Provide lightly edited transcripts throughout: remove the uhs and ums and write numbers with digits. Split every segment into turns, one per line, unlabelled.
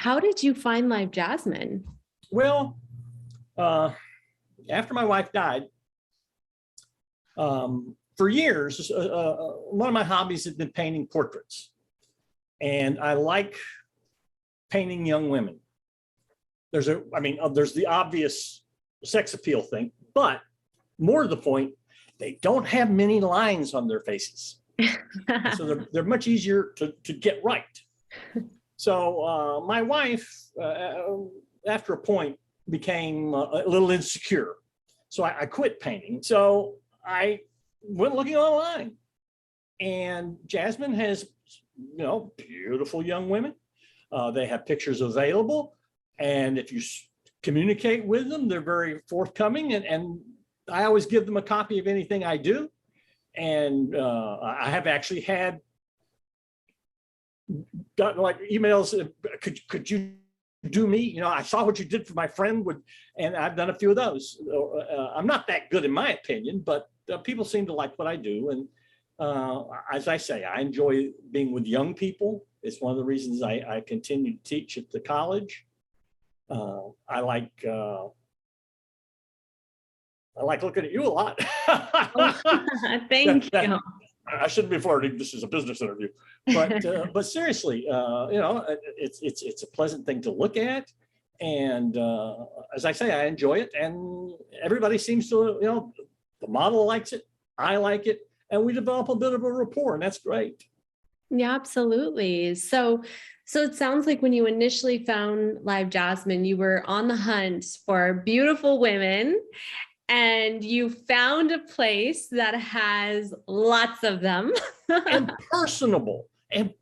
How did you find LiveJasmin?
Well, after my wife died, for years, one of my hobbies had been painting portraits. And I like painting young women. There's the obvious sex appeal thing, but more to the point, they don't have many lines on their faces. So they're much easier to get right. So my wife, after a point, became a little insecure. So I quit painting. So I went looking online, and Jasmine has, beautiful young women. They have pictures available, and if you communicate with them, they're very forthcoming. And I always give them a copy of anything I do. And I have actually gotten like emails. Could you do me? I saw what you did for my friend, and I've done a few of those. I'm not that good in my opinion, but people seem to like what I do. And as I say, I enjoy being with young people. It's one of the reasons I continue to teach at the college. I like looking at you a lot.
Thank you.
I shouldn't be flirting. This is a business interview, but seriously, it's a pleasant thing to look at, and as I say, I enjoy it, and everybody seems to, the model likes it, I like it, and we develop a bit of a rapport, and that's great.
Yeah, absolutely. So it sounds like when you initially found LiveJasmin, you were on the hunt for beautiful women. And you found a place that has lots of them.
and personable. I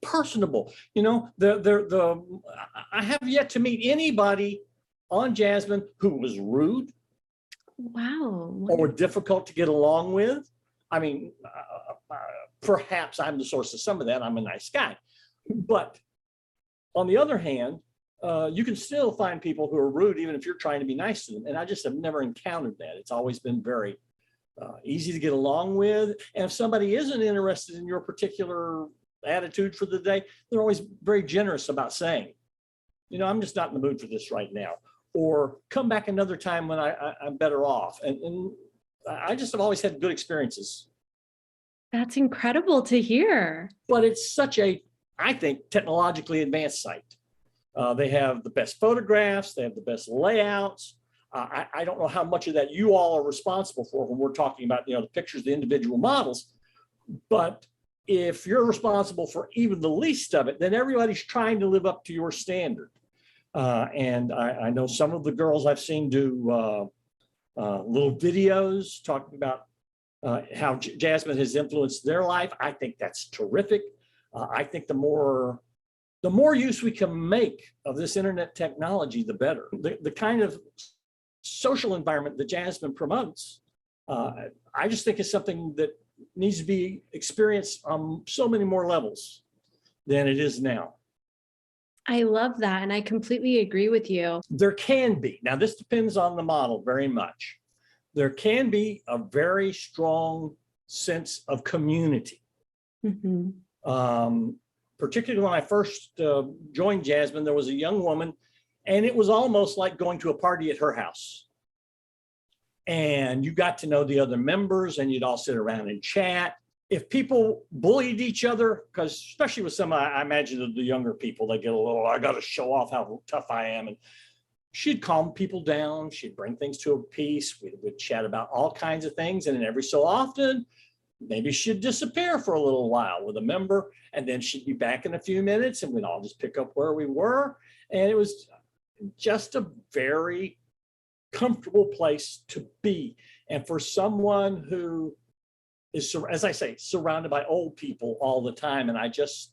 have yet to meet anybody on Jasmine who was rude.
Wow.
Or difficult to get along with. I mean, perhaps I'm the source of some of that. I'm a nice guy. But on the other hand, you can still find people who are rude, even if you're trying to be nice to them. And I just have never encountered that. It's always been very easy to get along with. And if somebody isn't interested in your particular attitude for the day, they're always very generous about saying, I'm just not in the mood for this right now. Or come back another time when I'm better off. And I just have always had good experiences.
That's incredible to hear.
But it's such a, I think, technologically advanced site. They have the best photographs. They have the best layouts. I don't know how much of that you all are responsible for when we're talking about, the pictures, the individual models. But if you're responsible for even the least of it, then everybody's trying to live up to your standard. And I know some of the girls I've seen do little videos talking about how Jasmine has influenced their life. I think that's terrific. I think the more use we can make of this internet technology, the better. The kind of social environment that Jasmine promotes, I just think is something that needs to be experienced on so many more levels than it is now.
I love that. And I completely agree with you.
There can be. Now, this depends on the model very much. There can be a very strong sense of community.
Mm-hmm.
Particularly when I first joined Jasmine, there was a young woman, and it was almost like going to a party at her house. And you got to know the other members, and you'd all sit around and chat. If people bullied each other, because especially with some, I imagine the younger people, they get a little, I got to show off how tough I am. And she'd calm people down. She'd bring things to a peace. We would chat about all kinds of things. And then every so often, maybe she'd disappear for a little while with a member, and then she'd be back in a few minutes, and we'd all just pick up where we were. And it was just a very comfortable place to be. And for someone who is, as I say, surrounded by old people all the time, and I just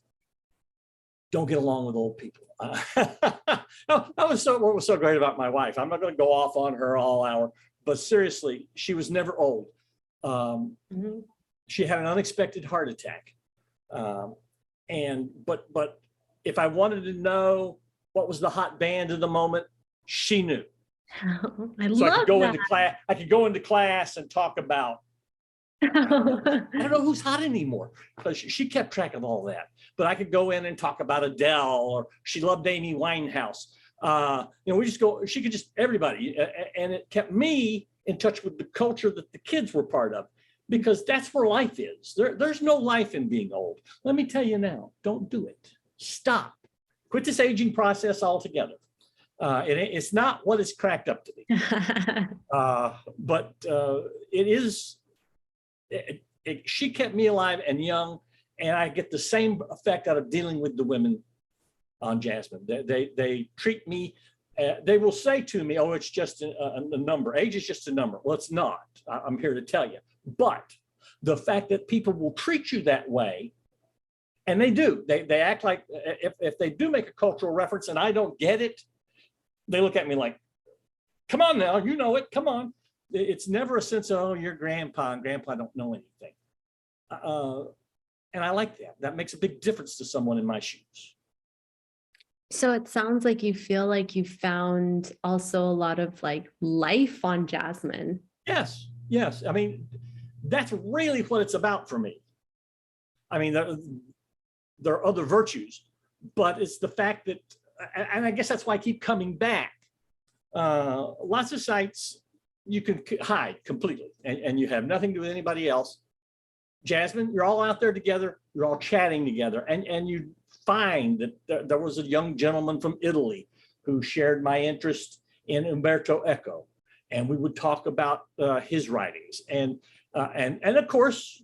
don't get along with old people. That was what was so great about my wife. I'm not going to go off on her all hour, but seriously, she was never old. She had an unexpected heart attack. But if I wanted to know what was the hot band of the moment, she knew.
I love that.
I could go into class and talk about I don't know who's hot anymore, because she kept track of all that. But I could go in and talk about Adele, or she loved Amy Winehouse. We just go, she could just, everybody. And it kept me in touch with the culture that the kids were part of, because that's where life is. There's no life in being old. Let me tell you now, don't do it. Stop. Quit this aging process altogether. It's not what it's cracked up to be. But it is, she kept me alive and young, and I get the same effect out of dealing with the women on Jasmine. They treat me, they will say to me, oh, it's just a number. Age is just a number. Well, it's not. I'm here to tell you. But the fact that people will treat you that way, and they do, they act like, if they do make a cultural reference and I don't get it, they look at me like, come on now, you know it, come on. It's never a sense of, oh, you're grandpa and grandpa don't know anything. And I like that. That makes a big difference to someone in my shoes.
So it sounds like you feel like you found also a lot of like life on Jasmine.
Yes, yes. I mean, that's really what it's about for me. I mean, there are other virtues, but it's the fact that, and I guess that's why I keep coming back. Lots of sites you can hide completely, and you have nothing to do with anybody else. Jasmine, you're all out there together, you're all chatting together, and you find that there was a young gentleman from Italy who shared my interest in Umberto Eco, and we would talk about his writings, and of course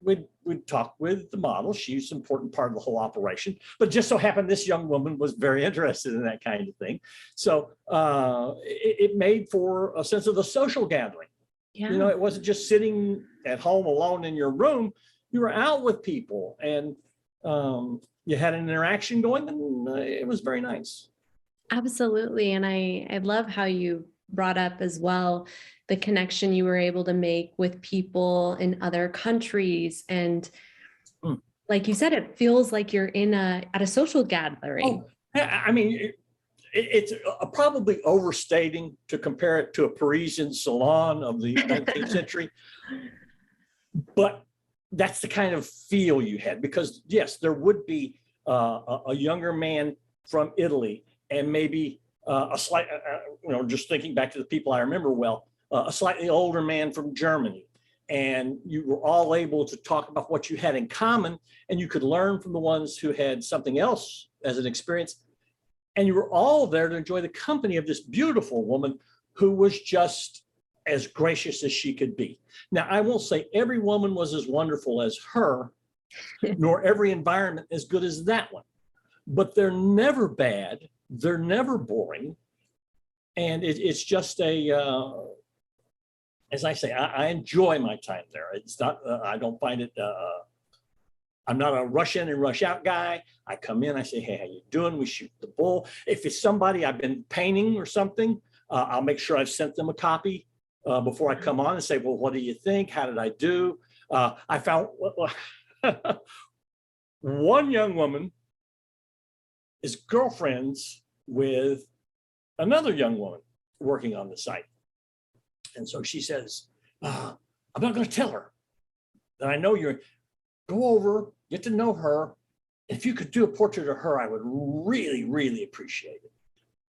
we'd talk with the model. She's an important part of the whole operation, but just so happened this young woman was very interested in that kind of thing. So it made for a sense of the social gathering. Yeah. You know, it wasn't just sitting at home alone in your room. You were out with people, and you had an interaction going, and it was very nice.
Absolutely. And I love how you brought up as well the connection you were able to make with people in other countries. And like you said, it feels like you're at a social gathering.
Oh, yeah, I mean, it's probably overstating to compare it to a Parisian salon of the 19th century, but that's the kind of feel you had, because yes, there would be a younger man from Italy, and maybe a slight, just thinking back to the people I remember well, a slightly older man from Germany. And you were all able to talk about what you had in common, and you could learn from the ones who had something else as an experience. And you were all there to enjoy the company of this beautiful woman who was just as gracious as she could be. Now, I won't say every woman was as wonderful as her, nor every environment as good as that one, but they're never bad. They're never boring. And it's just as I say, I enjoy my time there. It's not, I don't find it, I'm not a rush in and rush out guy. I come in, I say, hey, how you doing? We shoot the bull. If it's somebody I've been painting or something, I'll make sure I've sent them a copy before I come on and say, well, what do you think? How did I do? I found one young woman is girlfriends with another young woman working on the site. And so she says, I'm not going to tell her that I know you're, go over, get to know her. If you could do a portrait of her, I would really, really appreciate it.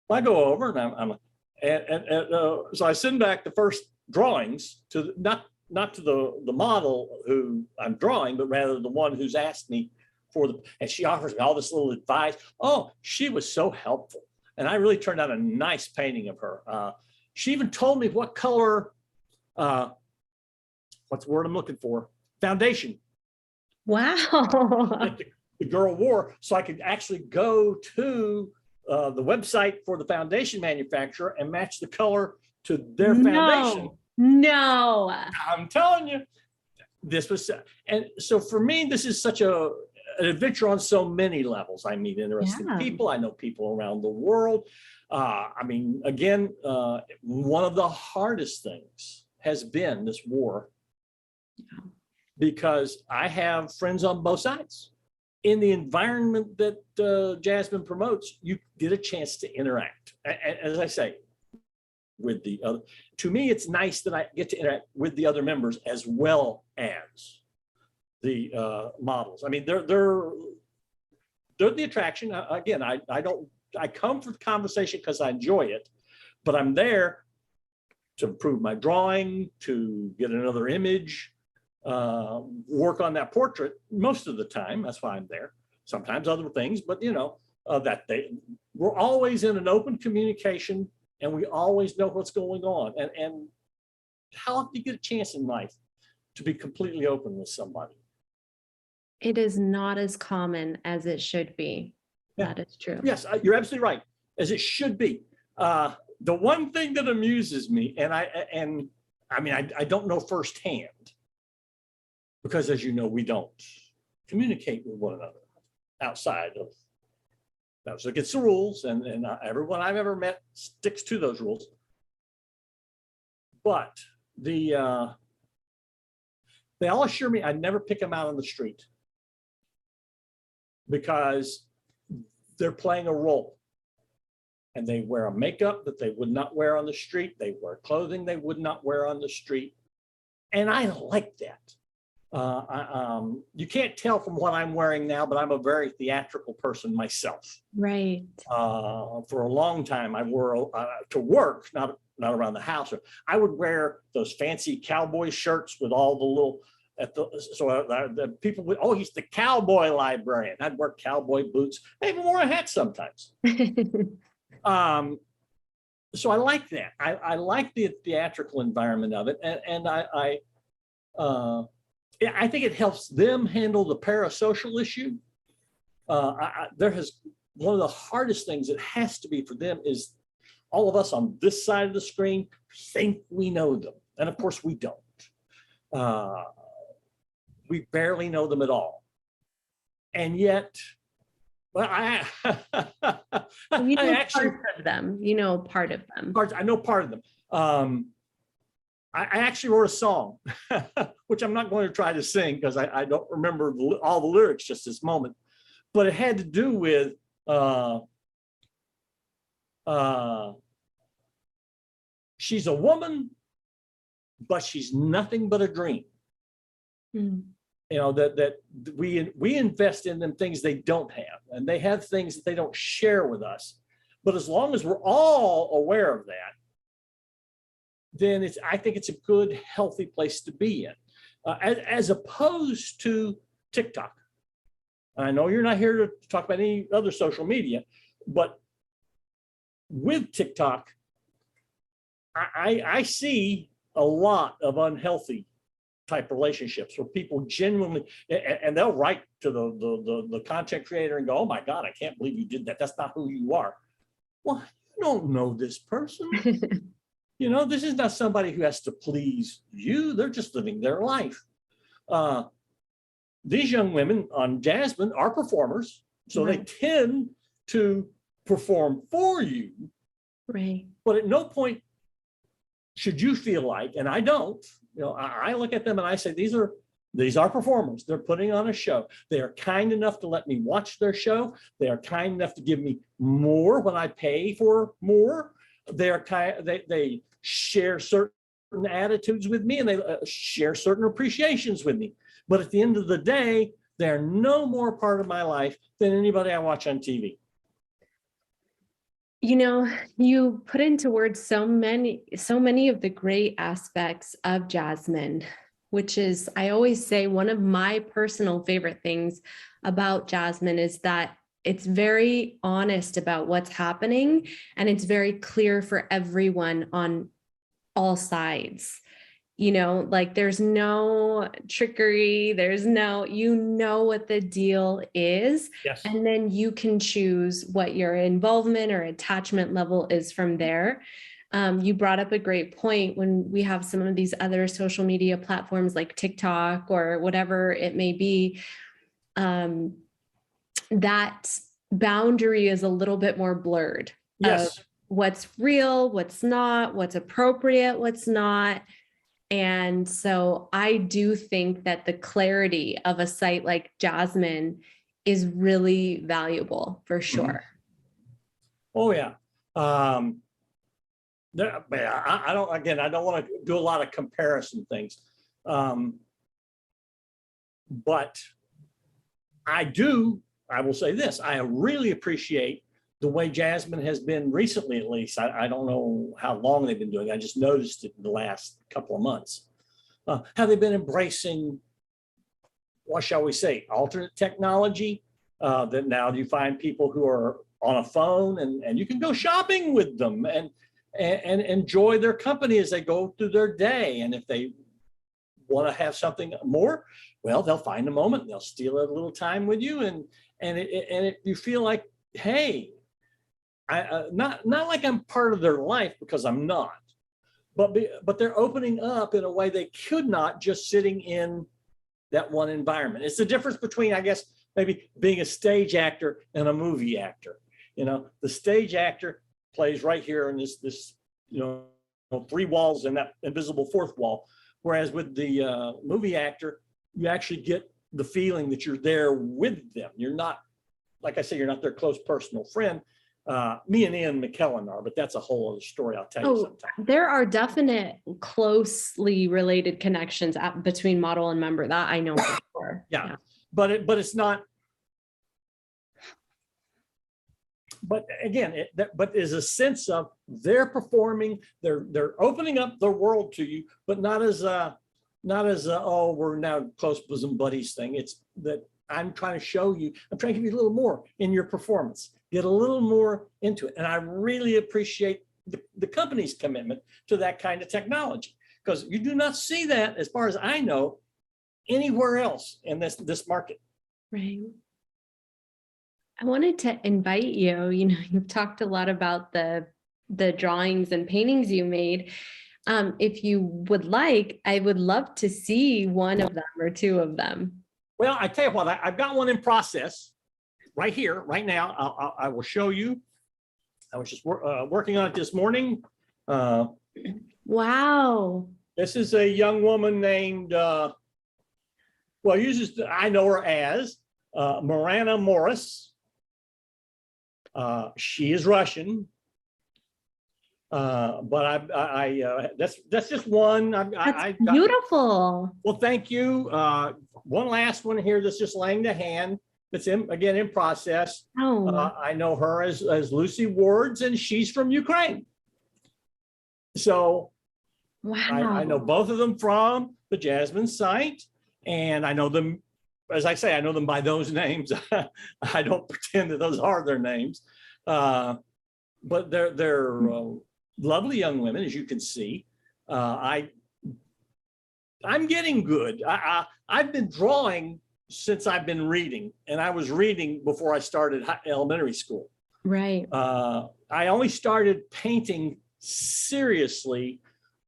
Well, I go over and so I send back the first drawings to not to the model who I'm drawing, but rather the one who's asked me for and she offers me all this little advice. Oh, she was so helpful. And I really turned out a nice painting of her. She even told me what color, what's the word I'm looking for? Foundation.
Wow.
The girl wore, so I could actually go to the website for the foundation manufacturer and match the color to their foundation.
No.
I'm telling you, this was, and so for me, this is such an adventure on so many levels. I meet interesting people. I know people around the world. I mean, again, one of the hardest things has been this war, because I have friends on both sides. In the environment that Jasmine promotes, you get a chance to interact. As I say, with the other. To me, it's nice that I get to interact with the other members as well as the models. I mean, they're the attraction. Again, I come for the conversation because I enjoy it, but I'm there to improve my drawing, to get another image, work on that portrait most of the time. That's why I'm there. Sometimes other things, but you know, we're always in an open communication, and we always know what's going on. And how often do you get a chance in life to be completely open with somebody?
It is not as common as it should be.
Yeah.
That is true.
Yes, you're absolutely right, as it should be. The one thing that amuses me, and I mean, I don't know firsthand, because as you know, we don't communicate with one another outside of that. So it gets the rules, and everyone I've ever met sticks to those rules. But they all assure me I'd never pick them out on the street, because they're playing a role, and they wear a makeup that they would not wear on the street. They wear clothing they would not wear on the street. And I like that. You can't tell from what I'm wearing now, but I'm a very theatrical person myself.
Right.
For a long time, I wore to work, not around the house. I would wear those fancy cowboy shirts with all the little, the people would, oh, he's the cowboy librarian. I'd wear cowboy boots. I even wore a hat sometimes. So I like that. I like the theatrical environment of it, and I think it helps them handle the parasocial issue. One of the hardest things it has to be for them is all of us on this side of the screen think we know them, and of course we don't. We barely know them at all, and yet, well,
You know, actually part of them. You know, part of them.
I know part of them. I actually wrote a song, which I'm not going to try to sing because I don't remember all the lyrics just this moment, but it had to do with she's a woman, but she's nothing but a dream. Mm. You know, that we invest in them things they don't have, and they have things that they don't share with us. But as long as we're all aware of that, then I think it's a good, healthy place to be in, as opposed to TikTok. I know you're not here to talk about any other social media, but with TikTok, I see a lot of unhealthy type relationships where people genuinely, and they'll write to the content creator and go, oh my God, I can't believe you did that. That's not who you are. Well, you don't know this person. You know, this is not somebody who has to please you. They're just living their life. These young women on Jasmine are performers, so right. They tend to perform for you.
Right.
But at no point should you feel like, and I don't, you know, I look at them and I say, these are performers. They're putting on a show. They are kind enough to let me watch their show. They are kind enough to give me more when I pay for more. They share certain attitudes with me, and they share certain appreciations with me. But at the end of the day, they're no more part of my life than anybody I watch on TV.
You know, you put into words so many of the great aspects of Jasmine, which is, I always say, one of my personal favorite things about Jasmine is that it's very honest about what's happening, and it's very clear for everyone on all sides. You know, like there's no trickery, you know what the deal is.
Yes.
And then you can choose what your involvement or attachment level is from there. You brought up a great point when we have some of these other social media platforms like TikTok or whatever it may be. That boundary is a little bit more blurred.
Yes.
Of what's real, what's not, what's appropriate, what's not. And so I do think that the clarity of a site like Jasmine is really valuable for sure.
Oh yeah. I don't, again, I don't want to do a lot of comparison things. But I will say this, I really appreciate the way Jasmine has been recently, at least. I don't know how long they've been doing it. I just noticed it in the last couple of months. How they've been embracing, what shall we say, alternate technology, that now you find people who are on a phone and you can go shopping with them and enjoy their company as they go through their day. And if they want to have something more, well, they'll find a moment, they'll steal a little time with you, and you feel like, hey, not like I'm part of their life, because I'm not, but they're opening up in a way they could not just sitting in that one environment. It's the difference between, I guess, maybe being a stage actor and a movie actor. You know, the stage actor plays right here in this three walls and that invisible fourth wall, whereas with the movie actor, you actually get the feeling that you're there with them. You're not, like I say, you're not their close personal friend. Me and Ian McKellen are, but that's a whole other story I'll tell you sometime.
There are definite closely related connections between model and member, that I know for sure.
Yeah. But it's not. But again, but there's a sense of they're performing, they're opening up their world to you, but not as a oh, we're now close bosom buddies thing. It's that I'm trying to show you, I'm trying to give you a little more in your performance, get a little more into it. And I really appreciate the company's commitment to that kind of technology, because you do not see that, as far as I know, anywhere else in this market.
Right. I wanted to invite you, you've talked a lot about the drawings and paintings you made. If you would like, I would love to see one of them or two of them.
Well, I tell you what, I've got one in process right here, right now. I will show you. I was just working on it this morning.
Wow.
This is a young woman named, well, I know her as Marana Morris. She is Russian. But that's just one.
That's beautiful.
Well, thank you. One last one here that's just laying to hand. That's again in process.
Oh.
I know her as Lucy Wards, and she's from Ukraine. So
wow.
I know both of them from the Jasmine site, and I know them, as I say, I know them by those names. I don't pretend that those are their names, but they're lovely young women, as you can see. I'm getting good. I've been drawing since I've been reading, and I was reading before I started elementary school.
Right.
I only started painting seriously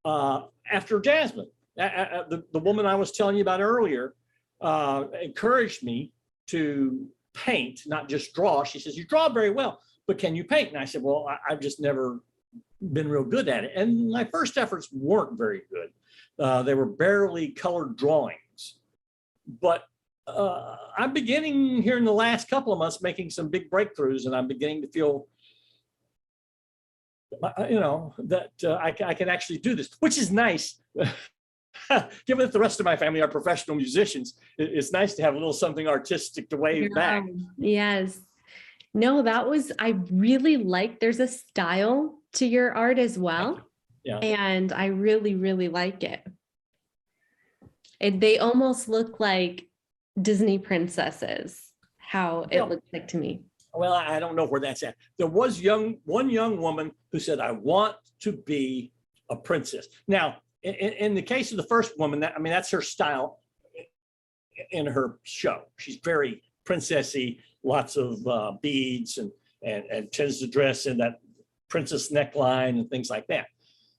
after Jasmine. The woman I was telling you about earlier encouraged me to paint, not just draw. She says, "You draw very well, but can you paint?" And I said, "Well, I've just never been real good at it." And my first efforts weren't very good. They were barely colored drawings. But I'm beginning here in the last couple of months making some big breakthroughs, and I'm beginning to feel, that I can actually do this, which is nice. Given that the rest of my family are professional musicians, it's nice to have a little something artistic to wave back.
Yes. No, I really like, there's a style to your art as well.
Yeah. And
I really, really like it. And they almost look like Disney princesses, how it looks like to me.
Well, I don't know where that's at. There was one young woman who said, "I want to be a princess." Now, in the case of the first woman, that's her style in her show. She's very princessy, lots of beads, and tends to dress in that princess neckline and things like that.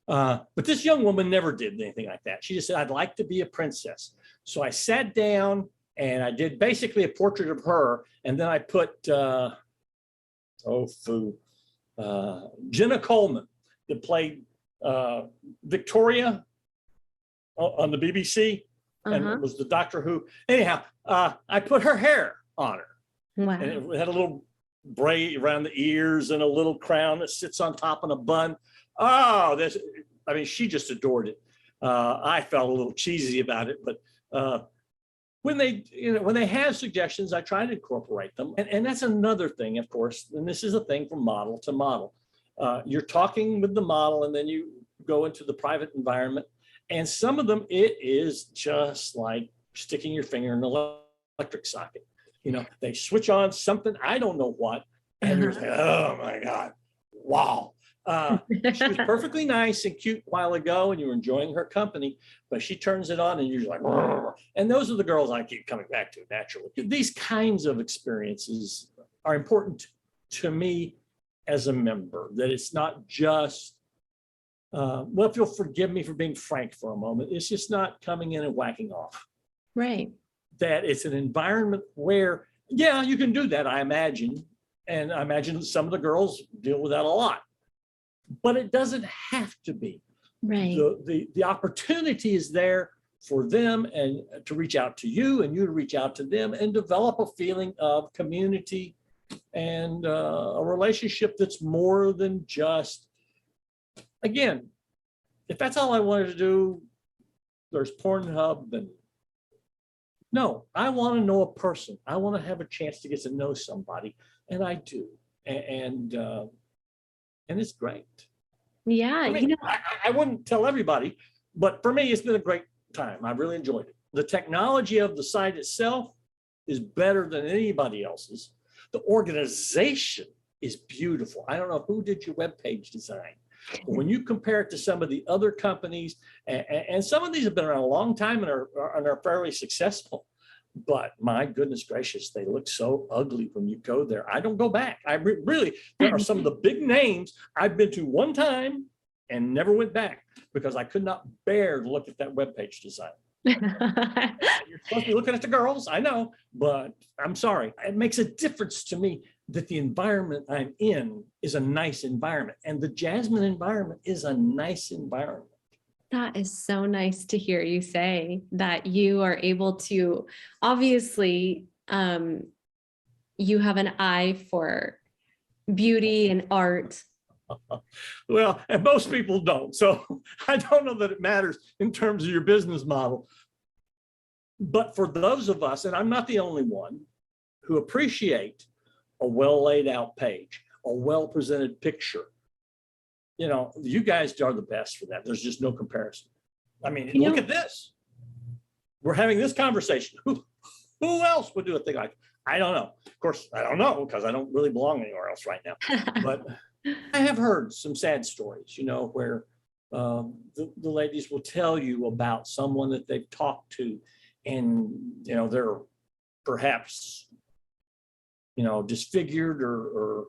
But this young woman never did anything like that. She just said, "I'd like to be a princess." So I sat down and I did basically a portrait of her, and then I put Jenna Coleman, that played Victoria on the BBC, and it was the Doctor Who. Anyhow, I put her hair on her.
Wow.
And it had a little braid around the ears and a little crown that sits on top of a bun. Oh, I mean, she just adored it. I felt a little cheesy about it, but when they have suggestions, I try to incorporate them. And that's another thing, of course, and this is a thing from model to model. You're talking with the model, and then you go into the private environment. And some of them, it is just like sticking your finger in an electric socket. They switch on something, I don't know what, and you're like, oh my God, wow. She was perfectly nice and cute a while ago, and you were enjoying her company, but she turns it on and you're like, "Rrr." And those are the girls I keep coming back to naturally. These kinds of experiences are important to me as a member, that it's not just, well, if you'll forgive me for being frank for a moment, it's just not coming in and whacking off.
Right.
That it's an environment where, yeah, you can do that, I imagine. And I imagine some of the girls deal with that a lot. But it doesn't have to be.
Right.
The opportunity is there for them and to reach out to you, and you to reach out to them, and develop a feeling of community and a relationship that's more than just, again, if that's all I wanted to do, there's Pornhub. And no, I want to know a person. I want to have a chance to get to know somebody, and I do. And it's great.
Yeah.
I mean, I wouldn't tell everybody, but for me, it's been a great time. I really enjoyed it. The technology of the site itself is better than anybody else's. The organization is beautiful. I don't know who did your webpage design, but when you compare it to some of the other companies, and some of these have been around a long time and are fairly successful, but my goodness gracious, they look so ugly when you go there. I don't go back. Really, there are some of the big names I've been to one time and never went back because I could not bear to look at that webpage design. You're supposed to be looking at the girls, I know, but I'm sorry. It makes a difference to me that the environment I'm in is a nice environment, and the Jasmine environment is a nice environment.
That is so nice to hear you say that you are able to, obviously, you have an eye for beauty and art.
Well, and most people don't. So I don't know that it matters in terms of your business model. But for those of us, and I'm not the only one, who appreciate a well laid out page, a well presented picture, you guys are the best for that. There's just no comparison. I mean, look at this. We're having this conversation. Who else would do a thing like that? I don't know. Of course, I don't know because I don't really belong anywhere else right now. But I have heard some sad stories, where the ladies will tell you about someone that they've talked to, and, they're perhaps, disfigured or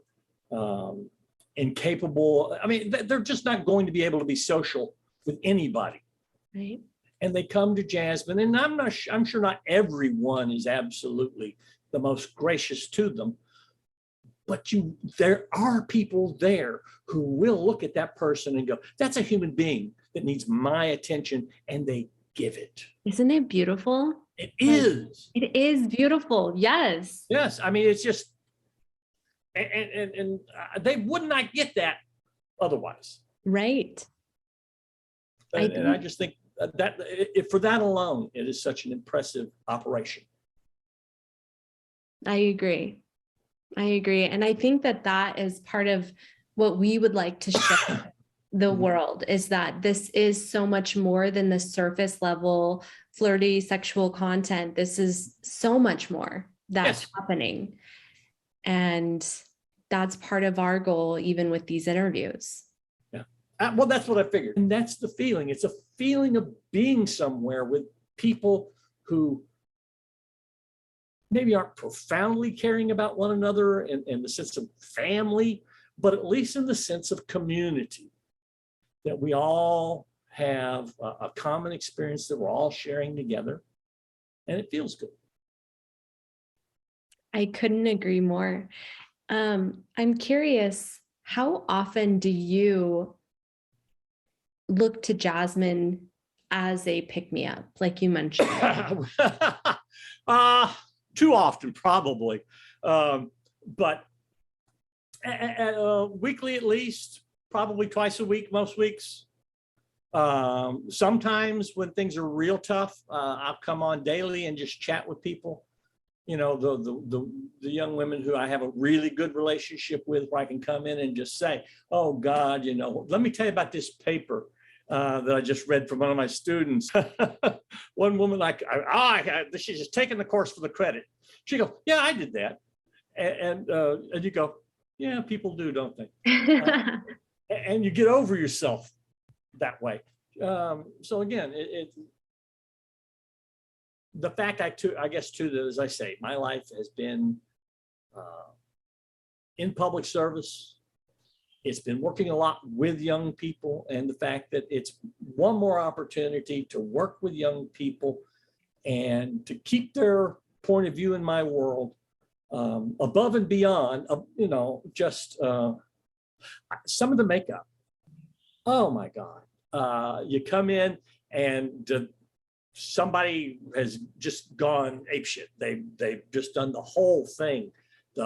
incapable. I mean, they're just not going to be able to be social with anybody.
Right.
And they come to Jasmine, and I'm sure not everyone is absolutely the most gracious to them, but there are people there who will look at that person and go, that's a human being that needs my attention, and they give it.
Isn't it beautiful?
It is.
It is beautiful. Yes.
Yes. I mean, it's just, and they would not get that otherwise.
Right.
And I just think that for that alone, it is such an impressive operation.
I agree. And I think that is part of what we would like to show the world, is that this is so much more than the surface level flirty sexual content. This is so much more that's happening. And that's part of our goal, even with these interviews.
Yeah. Well, that's what I figured. And that's the feeling. It's a feeling of being somewhere with people who maybe aren't profoundly caring about one another in the sense of family, but at least in the sense of community, that we all have a common experience that we're all sharing together, and it feels good.
I couldn't agree more. I'm curious, how often do you look to Jasmine as a pick-me-up, like you mentioned?
Too often, probably. But Weekly at least, probably twice a week, most weeks. Sometimes when things are real tough, I'll come on daily and just chat with people. You know, the young women who I have a really good relationship with, where I can come in and just say, oh God, you know, let me tell you about this paper that I just read from one of my students. One woman, she's just taking the course for the credit. She goes, yeah, I did that. And you go, yeah, people do, don't they? And you get over yourself that way. So again, the fact I guess too, that as I say, my life has been in public service. It's been working a lot with young people, and the fact that it's one more opportunity to work with young people and to keep their point of view in my world above and beyond, you know, just some of the makeup. Oh my God. You come in and somebody has just gone apeshit. They've just done the whole thing. They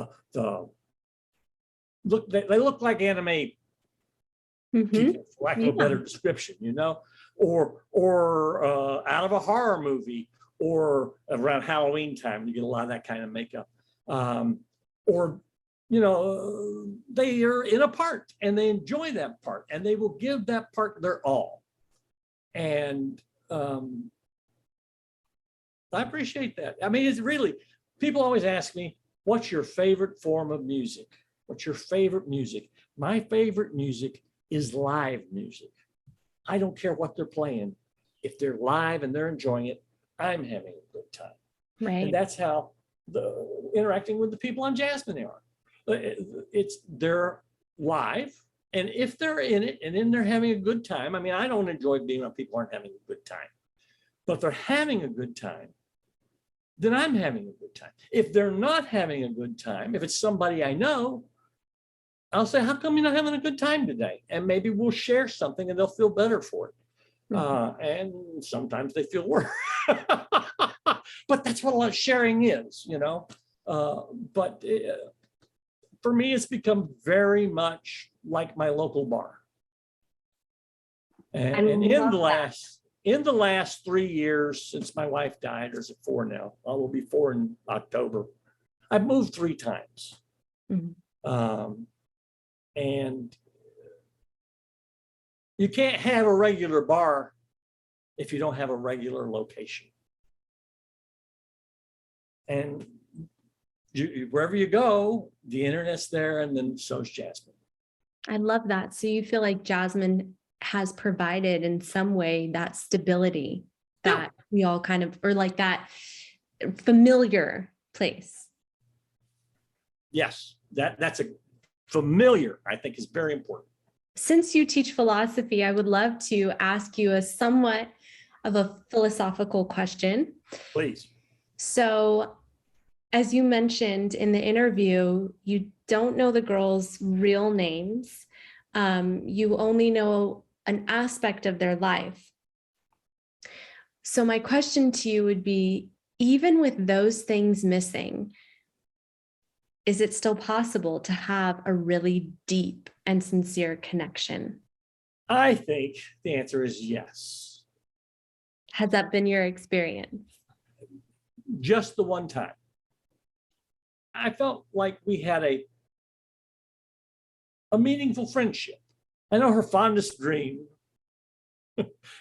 look like anime people, for lack of a better description, you know, or out of a horror movie, or around Halloween time, you get a lot of that kind of makeup. Or, you know, they are in a part and they enjoy that part and they will give that part their all. And I appreciate that. I mean, it's really, people always ask me, what's your favorite form of music? What's your favorite music? My favorite music is live music. I don't care what they're playing. If they're live and they're enjoying it, I'm having a good time. Right. And that's how interacting with the people on Jasmin are. They're live. And if they're in it and then they're having a good time, I mean, I don't enjoy being around people who aren't having a good time, but if they're having a good time, then I'm having a good time. If they're not having a good time, if it's somebody I know, I'll say, how come you're not having a good time today? And maybe we'll share something and they'll feel better for it. And sometimes they feel worse. But that's what a lot of sharing is, you know. But for me, it's become very much like my local bar. And in the last 3 years since my wife died, or is it 4 now? I will be 4 in October. I've moved 3 times. And you can't have a regular bar if you don't have a regular location. And wherever you go, the internet's there, and then so's Jasmin.
I love that. So you feel like Jasmin has provided in some way that stability that we all kind of, or like that familiar place.
Yes, that's a familiar, I think, is very important.
Since you teach philosophy, I would love to ask you a somewhat of a philosophical question.
Please.
So, as you mentioned in the interview, you don't know the girls' real names. You only know an aspect of their life. So my question to you would be, even with those things missing, is it still possible to have a really deep and sincere connection?
I think the answer is yes.
Has that been your experience?
Just the one time. I felt like we had a meaningful friendship. I know her fondest dream.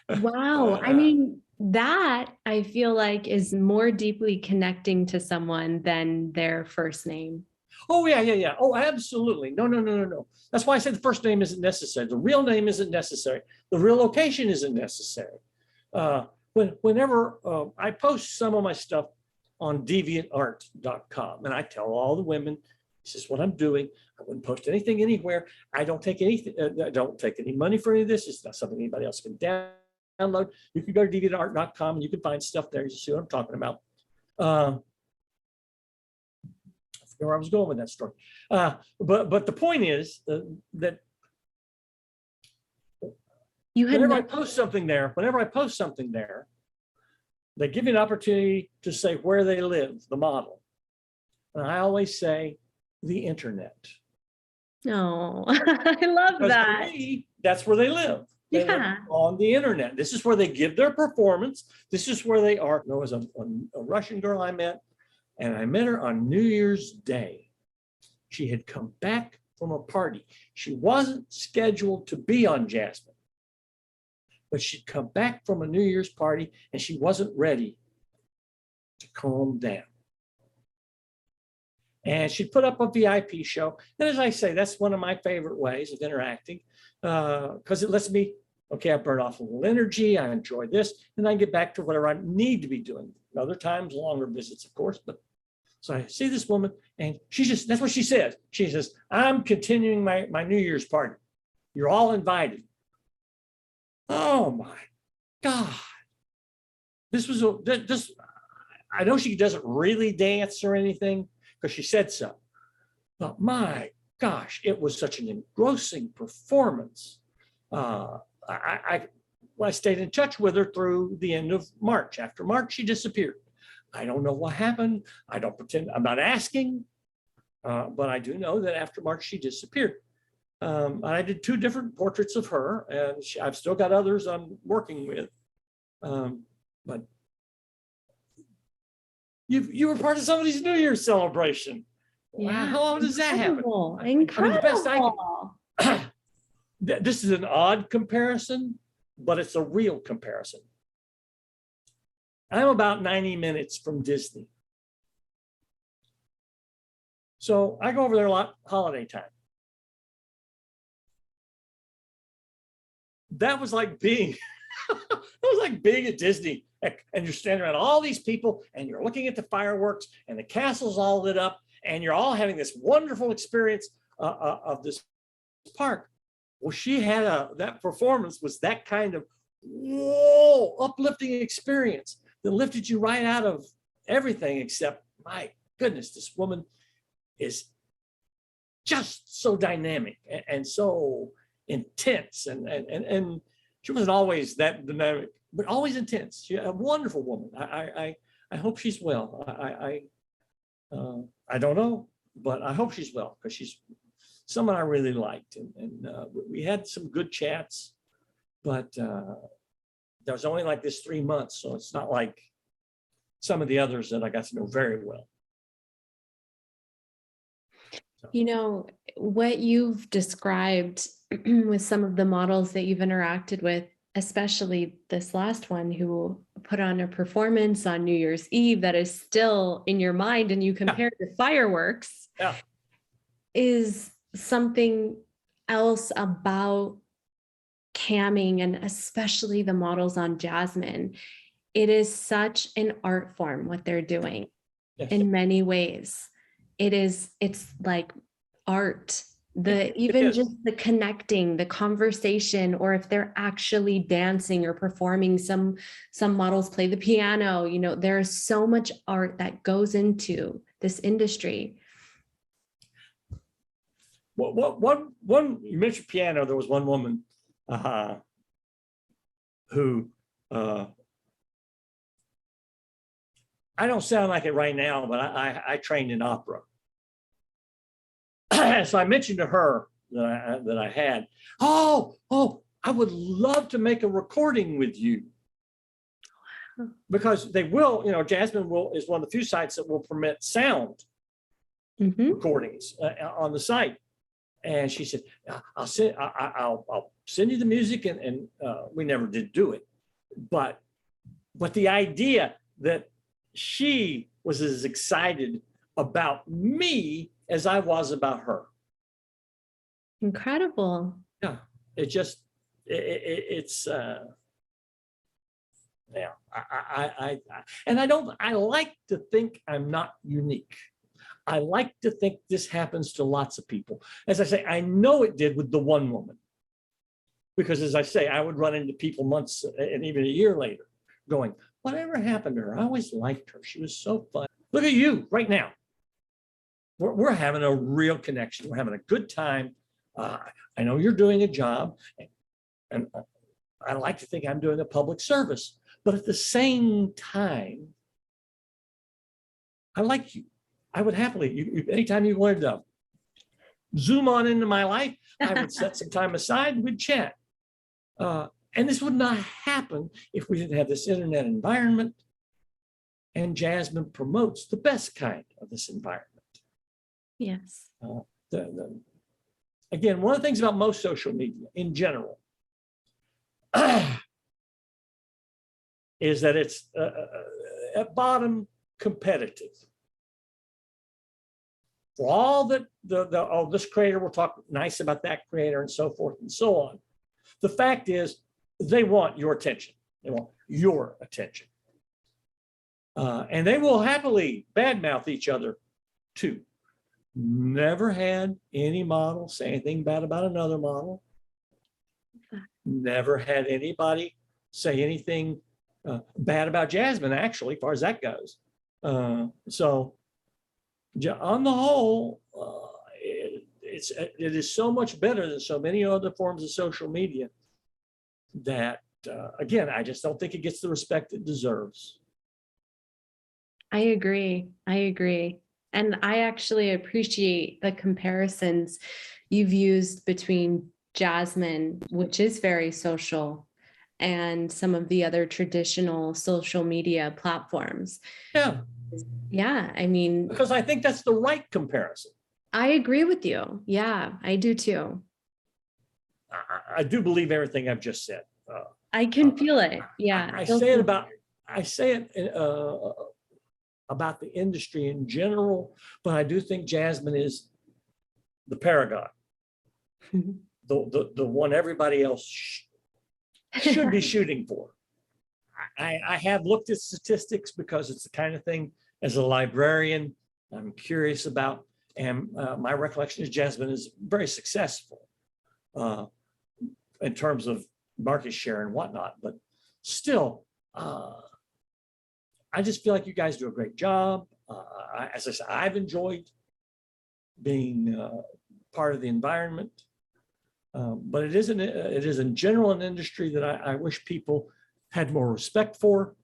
Wow. I mean, that I feel like is more deeply connecting to someone than their first name.
Oh, yeah. Oh, absolutely. No. That's why I said the first name isn't necessary. The real name isn't necessary. The real location isn't necessary. Whenever I post some of my stuff on deviantart.com, and I tell all the women, this is what I'm doing. I wouldn't post anything anywhere. I don't take anything. I don't take any money for any of this. It's not something anybody else can download. You can go to deviantart.com and you can find stuff there. You see what I'm talking about. I forget where I was going with that story. But the point is that whenever I post something there, they give you an opportunity to say where they live, the model. And I always say the internet.
Oh, I love
Because for
that.
me, that's where they live. They live
Yeah.
on the internet. This is where they give their performance. This is where they are. There was a Russian girl I met, and I met her on New Year's Day. She had come back from a party. She wasn't scheduled to be on Jasmine, but she'd come back from a New Year's party and she wasn't ready to calm down. And she'd put up a VIP show. And as I say, that's one of my favorite ways of interacting because it lets me, okay, I burn off a little energy. I enjoy this, and I get back to whatever I need to be doing. Other times, longer visits, of course. But so I see this woman, and she just, that's what she says. She says, I'm continuing my New Year's party. You're all invited. Oh my God. This was this. I know she doesn't really dance or anything because she said so. But my gosh, it was such an engrossing performance. I stayed in touch with her through the end of March. After March, she disappeared. I don't know what happened. I don't pretend, I'm not asking, but I do know that after March, she disappeared. I did 2 different portraits of her, and I've still got others I'm working with. But you were part of somebody's New Year's celebration.
Yeah.
How does that happen?
Incredible.
I mean, the best I
Incredible.
can. This is an odd comparison, but it's a real comparison. I'm about 90 minutes from Disney. So I go over there a lot holiday time. That was like being, it was like being at Disney, and you're standing around all these people and you're looking at the fireworks and the castle's all lit up and you're all having this wonderful experience of this park. Well, she had that performance was that kind of whoa, uplifting experience that lifted you right out of everything except, my goodness, this woman is just so dynamic and so intense, and she wasn't always that dynamic, but always intense. She's a wonderful woman. I hope she's well. I don't know, but I hope she's well because she's someone I really liked, and we had some good chats, but there was only like this 3 months, so it's not like some of the others that I got to know very well.
You know, what you've described with some of the models that you've interacted with, especially this last one who put on a performance on New Year's Eve that is still in your mind and you compare it to fireworks, is something else about camming, and especially the models on Jasmine. It is such an art form what they're doing in many ways. It's like art. Even just the connecting, the conversation, or if they're actually dancing or performing, some models play the piano, you know, there's so much art that goes into this industry.
One you mentioned piano, there was one woman who I don't sound like it right now, but I trained in opera. So I mentioned to her that I had, oh, I would love to make a recording with you. Because they will, you know, Jasmine is one of the few sites that will permit sound recordings on the site. And she said, I'll send you the music, and we never did do it. But the idea that she was as excited about me as I was about her.
Incredible.
Yeah, it's yeah. I like to think I'm not unique. I like to think this happens to lots of people. As I say, I know it did with the one woman, because as I say, I would run into people months and even a year later going, whatever happened to her? I always liked her. She was so fun. Look at you right now. We're having a real connection. We're having a good time. I know you're doing a job, and I like to think I'm doing a public service, but at the same time, I like you. I would happily, anytime you wanted to zoom on into my life, I would set some time aside, we'd chat. And this would not happen if we didn't have this internet environment. And Jasmine promotes the best kind of this environment.
Yes.
Again, one of the things about most social media in general is that it's at bottom competitive. For all that this creator will talk nice about that creator and so forth and so on. The fact is, they want your attention. They want your attention. And they will happily badmouth each other too. Never had any model say anything bad about another model. Never had anybody say anything bad about Jasmine, actually, as far as that goes. So on the whole, it is so much better than so many other forms of social media that, again, I just don't think it gets the respect it deserves.
I agree. And I actually appreciate the comparisons you've used between Jasmine, which is very social, and some of the other traditional social media platforms.
Yeah.
Yeah, I mean,
because I think that's the right comparison.
I agree with you. Yeah, I do too.
I do believe everything I've just said.
I can feel it. Yeah.
I say it about the industry in general, but I do think Jasmine is the paragon, the one everybody else should be shooting for. I have looked at statistics because it's the kind of thing as a librarian I'm curious about, and my recollection is Jasmine is very successful in terms of market share and whatnot, but still, I just feel like you guys do a great job. As I said, I've enjoyed being part of the environment, but it is in general an industry that I wish people had more respect for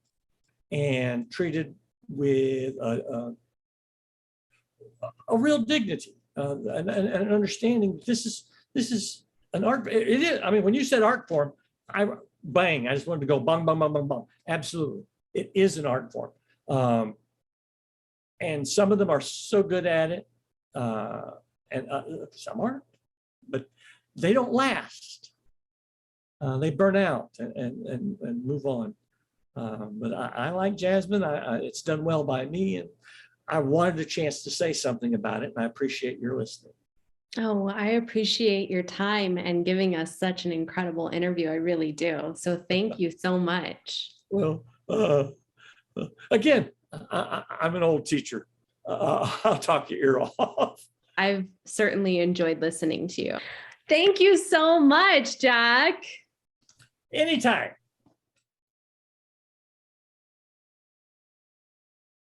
and treated with a real dignity and an understanding. This is an art. It is. I mean, when you said art form, I just wanted to go bang, bang, bang, bang, bang. Absolutely. It is an art form. And some of them are so good at it, and some aren't, but they don't last. They burn out and move on. But I like Jasmine. It's done well by me, and I wanted a chance to say something about it, and I appreciate your listening.
Oh, I appreciate your time and giving us such an incredible interview. I really do. So thank you so much.
Well, again, I'm an old teacher. I'll talk your ear off.
I've certainly enjoyed listening to you. Thank you so much, Jack.
Anytime.